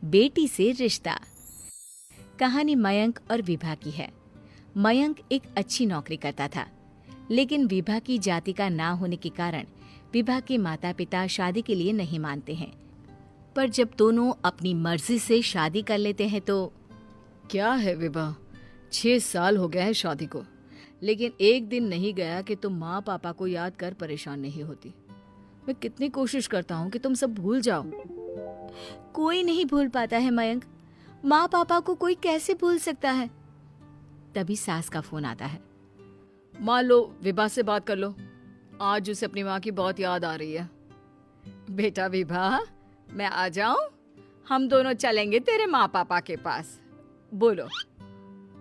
बेटी से रिश्ता। कहानी मयंक और विभा की है। मयंक एक अच्छी नौकरी करता था, लेकिन विभा की जाति का ना होने के कारण विभा के माता पिता शादी के लिए नहीं मानते हैं। पर जब दोनों अपनी मर्जी से शादी कर लेते हैं तो क्या है विभा, 6 साल हो गए हैं शादी को, लेकिन एक दिन नहीं गया कि तुम माँ पापा को याद कर परेशान नहीं होती। मैं कितनी कोशिश करता हूँ कि तुम सब भूल जाओ। कोई नहीं भूल पाता है मयंक। माँ पापा को कोई कैसे भूल सकता है। तभी सास का फोन आता है। मान लो विभा से बात कर लो, आज उसे अपनी माँ की बहुत याद आ रही है। बेटा विभा, मैं आ जाऊं? हम दोनों चलेंगे तेरे माँ पापा के पास। बोलो।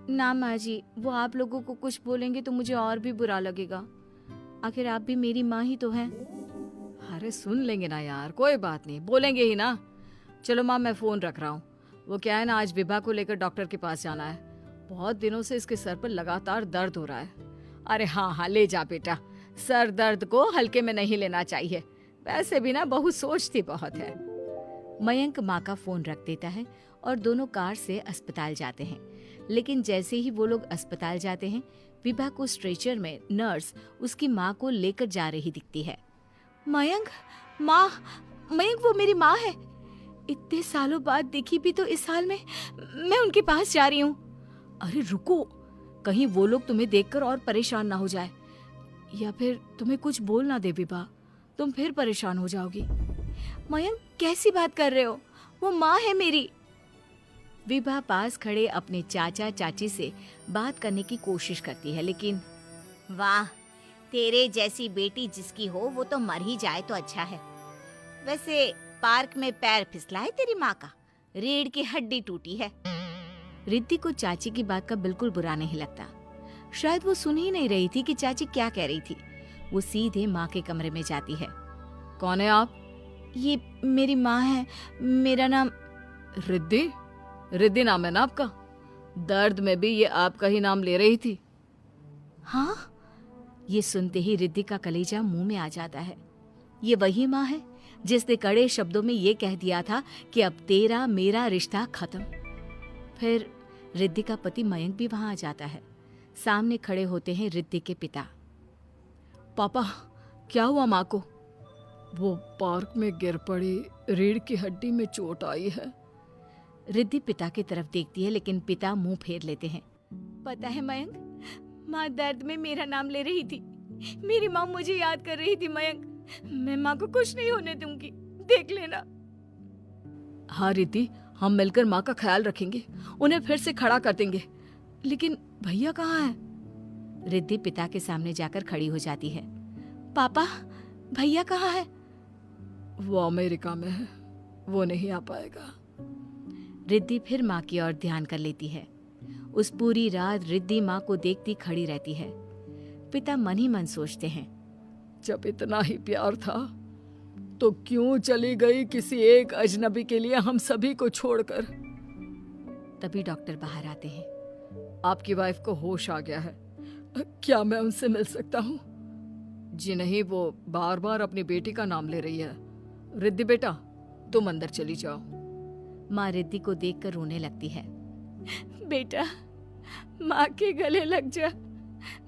ना माँ जी, वो आप लोगों को कुछ बोलेंगे तो मुझे और भी बुरा लगेगा। आखिर आप भी मेरी माँ ही तो हैं। अरे सुन लेंगे ना यार, कोई बात नहीं, बोलेंगे ही ना। चलो माँ, मैं फोन रख रहा हूँ। वो क्या है ना, आज विभा को लेकर डॉक्टर के पास जाना है। बहुत दिनों से इसके सर पर लगातार दर्द हो रहा है। अरे हाँ हाँ, ले जा बेटा, सर दर्द को हल्के में नहीं लेना चाहिए। वैसे भी ना बहू सोचती बहुत है। मयंक माँ का फोन रख देता है और दोनों कार से अस्पताल जाते हैं। लेकिन जैसे ही वो लोग अस्पताल जाते हैं, विभा को स्ट्रेचर में नर्स उसकी माँ को लेकर जा रही दिखती है। मयंक, माँ, मयंक वो मेरी माँ है। इतने सालों बाद देखी भी तो इस हाल में मैं उनके पास जा रही हूँ। अरे रुको, कहीं वो लोग तुम्हें देखकर और परेशान ना हो जाए, या फिर तुम्हें कुछ बोल ना दे विभा, तुम फिर परेशान हो जाओगी। मयंक, कैसी बात कर रहे हो? वो माँ है मेरी। विभा पास खड़े अपने चाचा चाची से बात करने की कोशिश करती है, लेकिन वाह, तेरे जैसी बेटी जिसकी हो वो तो मर ही जाए तो अच्छा है। वैसे पार्क में पैर फिसला है तेरी माँ का, रीढ़ की हड्डी टूटी है। रिद्धि को चाची की बात का बिल्कुल बुरा नहीं लगता। शायद वो सुन ही नहीं रही थी कि चाची क्या कह रही थी। वो सीधे माँ के कमरे में जाती है। कौन है आप? ये मेरी माँ है, मेरा नाम रिद्धि। रिद्धि नाम है ना आपका? दर्द में भी ये आपका ही नाम ले रही थी। हाँ, ये सुनते ही रिद्धि का कलेजा मुंह में आ जाता है। ये वही माँ है जिसने कड़े शब्दों में ये कह दिया था कि अब तेरा मेरा रिश्ता खत्म। फिर रिद्धि का पति मयंक भी वहां आ जाता है। सामने खड़े होते हैं रिद्धि के पिता। पापा, क्या हुआ माँ को? वो पार्क में गिर पड़ी, रीढ़ की हड्डी में चोट आई है। रिद्धि पिता की तरफ देखती है, लेकिन पिता मुंह फेर लेते हैं। पता है मयंक, माँ दर्द में मेरा नाम ले रही थी। मेरी माँ मुझे याद कर रही थी मयंक। मैं माँ को कुछ नहीं होने दूंगी, देख लेना। हाँ रिद्धि, हम मिलकर माँ का ख्याल रखेंगे, उन्हें फिर से खड़ा कर देंगे। लेकिन भैया कहाँ हैं? रिद्धि पिता के सामने जाकर खड़ी हो जाती है। पापा, भैया कहाँ है? वो अमेरिका में है, वो नहीं आ पाएगा। रिद्धि फिर माँ की ओर ध्यान कर लेती है। उस पूरी रात रिद्धि माँ को देखती खड़ी रहती है। पिता मन ही मन सोचते हैं, जब इतना ही प्यार था तो क्यों चली गई किसी एक अजनबी के लिए हम सभी को छोड़कर। तभी डॉक्टर बाहर आते हैं। आपकी वाइफ को होश आ गया है, क्या मैं उनसे मिल सकता हूँ? जी नहीं, वो बार बार अपनी बेटी का नाम ले रही है। रिद्धि बेटा, तुम अंदर चली जाओ। माँ रिद्धि को देखकर रोने लगती है। बेटा, माँ के गले लग जा।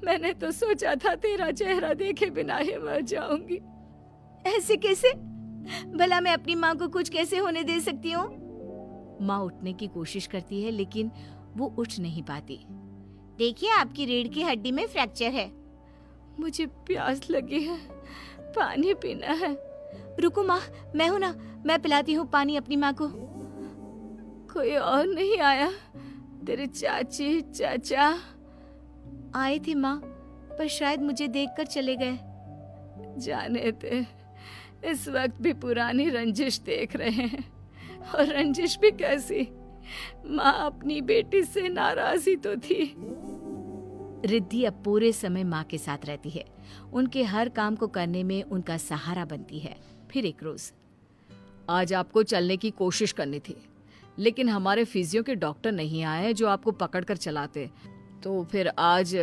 मैंने तो सोचा था तेरा चेहरा देखे बिना ही मर जाऊंगी। ऐसे कैसे? भला मैं अपनी माँ को कुछ कैसे होने दे सकती हूँ? माँ उठने की कोशिश करती है, लेकिन वो उठ नहीं पाती। देखिए, आपकी रीढ़ की हड्डी में फ्रैक्चर है। मुझे प्यास लगी है, पानी पीना है। रुको माँ, मैं हूँ ना, मैं पिलाती हूँ पानी अपनी माँ को। कोई और नहीं आया? तेरे चाची चाचा आए थे माँ, पर शायद मुझे देखकर चले गए। जाने दे, इस वक्त भी पुरानी रंजिश देख रहे हैं। और रंजिश भी कैसी? माँ अपनी बेटी से नाराज ही तो थी। रिद्धि अब पूरे समय माँ के साथ रहती है। उनके हर काम को करने में उनका सहारा बनती है। फिर एक रोज, आज आपको चलने की कोशिश करनी थी, लेकिन हमारे फिजियो के डॉक्टर नहीं आए जो आपको पकड़कर चलाते, तो फिर आज।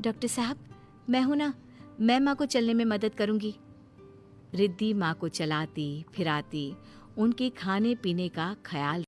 डॉक्टर साहब, मैं हूं ना, मैं माँ को चलने में मदद करूंगी। रिद्धि माँ को चलाती फिराती, उनके खाने पीने का ख्याल